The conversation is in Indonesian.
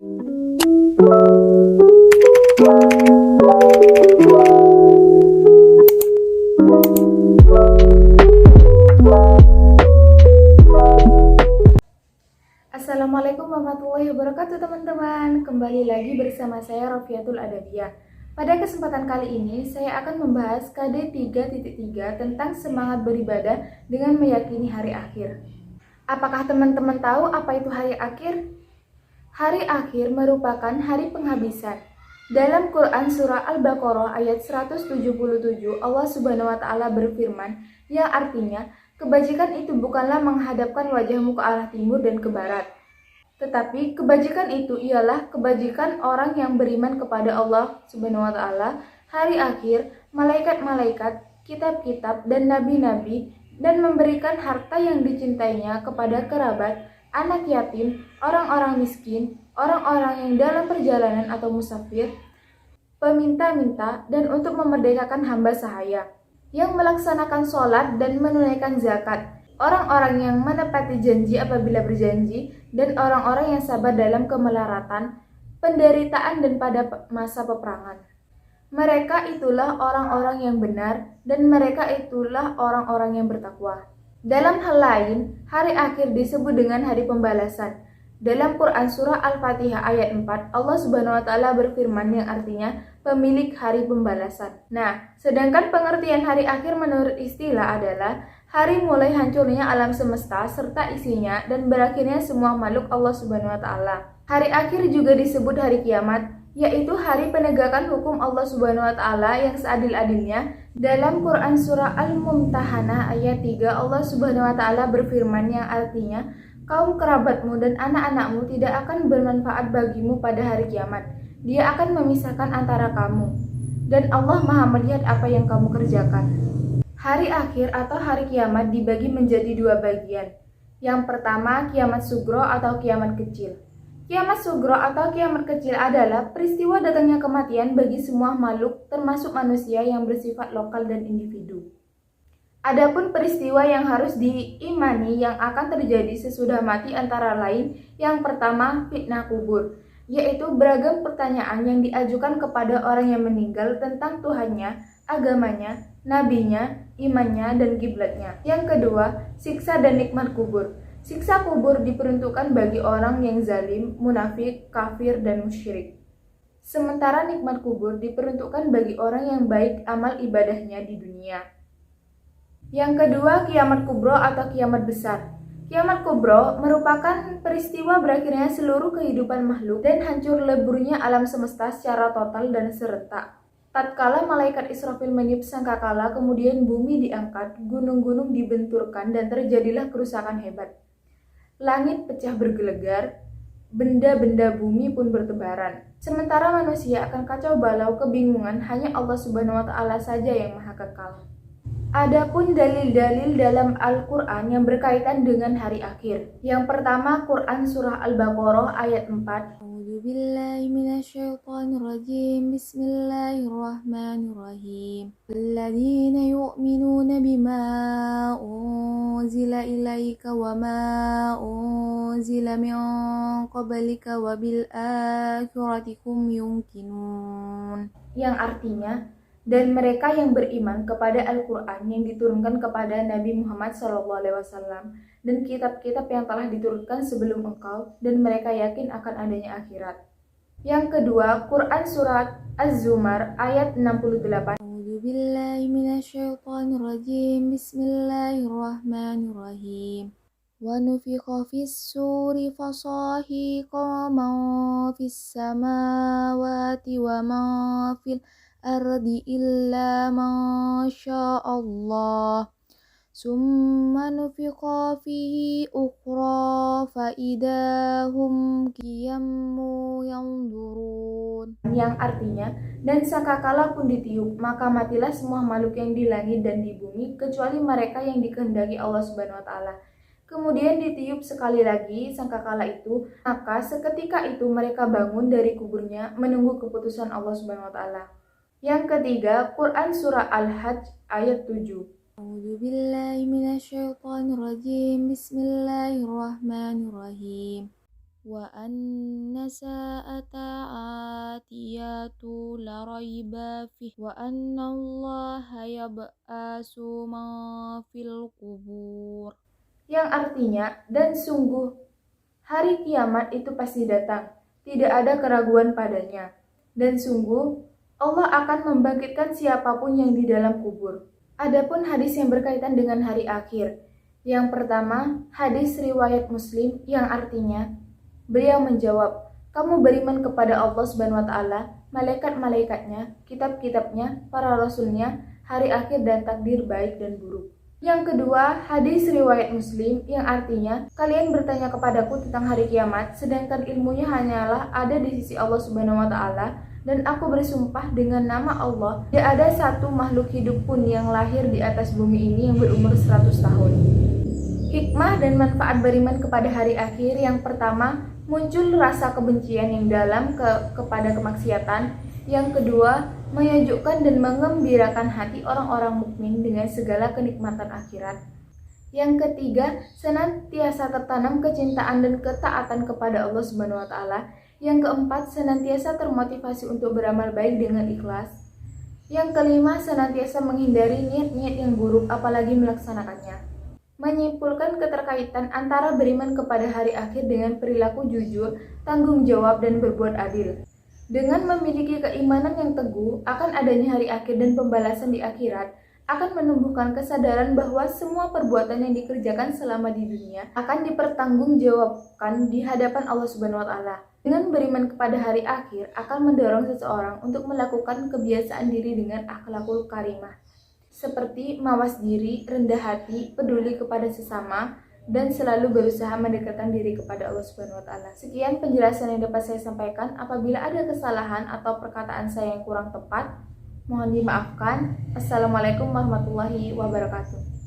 Assalamualaikum warahmatullahi wabarakatuh teman-teman. Kembali lagi bersama saya Rofiatul Adabiyah. Pada kesempatan kali ini saya akan membahas KD 3.3 tentang semangat beribadah dengan meyakini hari akhir. Apakah teman-teman tahu apa itu hari akhir? Hari akhir merupakan hari penghabisan. Dalam Quran surah Al-Baqarah ayat 177 Allah Subhanahu wa taala berfirman yang artinya kebajikan itu bukanlah menghadapkan wajahmu ke arah timur dan ke barat. Tetapi kebajikan itu ialah kebajikan orang yang beriman kepada Allah Subhanahu wa taala, hari akhir, malaikat-malaikat, kitab-kitab dan nabi-nabi, dan memberikan harta yang dicintainya kepada kerabat, anak yatim, orang-orang miskin, orang-orang yang dalam perjalanan atau musafir, peminta-minta, dan untuk memerdekakan hamba sahaya yang melaksanakan sholat dan menunaikan zakat, orang-orang yang menepati janji apabila berjanji, dan orang-orang yang sabar dalam kemelaratan, penderitaan, dan pada masa peperangan. Mereka itulah orang-orang yang benar, dan mereka itulah orang-orang yang bertakwa. Dalam hal lain, hari akhir disebut dengan hari pembalasan. Dalam Quran surah Al-Fatihah ayat 4, Allah Subhanahu wa taala berfirman yang artinya pemilik hari pembalasan. Nah, sedangkan pengertian hari akhir menurut istilah adalah hari mulai hancurnya alam semesta serta isinya dan berakhirnya semua makhluk Allah Subhanahu wa taala. Hari akhir juga disebut hari kiamat, yaitu hari penegakan hukum Allah Subhanahu wa taala yang seadil-adilnya. Dalam Quran surah Al-Mumtahanah ayat 3, Allah Subhanahu wa taala berfirman yang artinya kaum kerabatmu dan anak-anakmu tidak akan bermanfaat bagimu pada hari kiamat. Dia akan memisahkan antara kamu, dan Allah Maha melihat apa yang kamu kerjakan. Hari akhir atau hari kiamat dibagi menjadi dua bagian. Yang pertama, kiamat sugro atau kiamat kecil. Kiamat sugro atau kiamat kecil adalah peristiwa datangnya kematian bagi semua makhluk, termasuk manusia yang bersifat lokal dan individu. Adapun peristiwa yang harus diimani yang akan terjadi sesudah mati antara lain, yang pertama fitnah kubur, yaitu beragam pertanyaan yang diajukan kepada orang yang meninggal tentang Tuhannya, agamanya, nabinya, imannya, dan kiblatnya. Yang kedua, siksa dan nikmat kubur. Siksa kubur diperuntukkan bagi orang yang zalim, munafik, kafir, dan musyrik. Sementara nikmat kubur diperuntukkan bagi orang yang baik amal ibadahnya di dunia. Yang kedua, kiamat kubro atau kiamat besar. Kiamat kubro merupakan peristiwa berakhirnya seluruh kehidupan makhluk dan hancur leburnya alam semesta secara total dan serentak. Tatkala malaikat Israfil meniup sangkakala, kemudian bumi diangkat, gunung-gunung dibenturkan, dan terjadilah kerusakan hebat. Langit pecah bergelegar, benda-benda bumi pun bertebaran. Sementara manusia akan kacau balau kebingungan, hanya Allah Subhanahu wa taala saja yang Maha Kekal. Adapun dalil-dalil dalam Al-Quran yang berkaitan dengan hari akhir. Yang pertama, Quran surah Al-Baqarah ayat 4. A'udzubillahi minasyaitonirrajim. Bismillahirrahmanirrahim. Alladzina yu'minuna bima unzila ilaika wa ma unzila min qablika wa bil akhirati hum yuqinun. Yang artinya, dan mereka yang beriman kepada Al-Quran yang diturunkan kepada Nabi Muhammad SAW dan kitab-kitab yang telah diturunkan sebelum engkau, dan mereka yakin akan adanya akhirat. Yang kedua, Quran surat Az-Zumar ayat 68. A'udzubillahi minasyaitonirrajim. Bismillahirrahmanirrahim. Wa nufikha fis-suri fasahiqa man fis samawati wa man fil ardi illa masya Allah summa nufiqa fihi ukhra faidahum qiyamu yanzurun, yang artinya, dan sangkakala pun ditiup, maka matilah semua makhluk yang di langit dan di bumi kecuali mereka yang dikehendaki Allah Subhanahu wa taala. Kemudian ditiup sekali lagi sangkakala itu, maka seketika itu mereka bangun dari kuburnya menunggu keputusan Allah Subhanahu wa taala. Yang ketiga, Quran surah Al-Hajj ayat 7. A'udzubillahi minasyaitonirrajim. Bismillahirrahmanirrahim. وأن الساعة آتية لا ريب فيه وأن الله يبعث من في القبور. Yang artinya, dan sungguh hari kiamat itu pasti datang, tidak ada keraguan padanya. Dan sungguh Allah akan membangkitkan siapapun yang di dalam kubur. Adapun hadis yang berkaitan dengan hari akhir. Yang pertama, hadis riwayat Muslim yang artinya, beliau menjawab, kamu beriman kepada Allah Subhanahu wa taala, malaikat-malaikatnya, kitab-kitabnya, para rasulnya, hari akhir dan takdir baik dan buruk. Yang kedua, hadis riwayat Muslim yang artinya, kalian bertanya kepadaku tentang hari kiamat, sedangkan ilmunya hanyalah ada di sisi Allah Subhanahu wa taala, dan aku bersumpah dengan nama Allah, tidak ada satu makhluk hidup pun yang lahir di atas bumi ini yang berumur 100 tahun. Hikmah dan manfaat beriman kepada hari akhir. Yang pertama, muncul rasa kebencian yang dalam kepada kemaksiatan. Yang kedua, menyejukkan dan mengembirakan hati orang-orang mukmin dengan segala kenikmatan akhirat. Yang ketiga, senantiasa tertanam kecintaan dan ketaatan kepada Allah Subhanahu wa taala. Yang keempat, senantiasa termotivasi untuk beramal baik dengan ikhlas. Yang kelima, senantiasa menghindari niat-niat yang buruk apalagi melaksanakannya. Menyimpulkan keterkaitan antara beriman kepada hari akhir dengan perilaku jujur, tanggung jawab, dan berbuat adil. Dengan memiliki keimanan yang teguh akan adanya hari akhir dan pembalasan di akhirat, akan menumbuhkan kesadaran bahwa semua perbuatan yang dikerjakan selama di dunia akan dipertanggungjawabkan di hadapan Allah Subhanahu wa taala. Dengan beriman kepada hari akhir akan mendorong seseorang untuk melakukan kebiasaan diri dengan akhlakul karimah, seperti mawas diri, rendah hati, peduli kepada sesama, dan selalu berusaha mendekatkan diri kepada Allah Subhanahu wa taala. Sekian penjelasan yang dapat saya sampaikan. Apabila ada kesalahan atau perkataan saya yang kurang tepat, mohon dimaafkan. Assalamualaikum warahmatullahi wabarakatuh.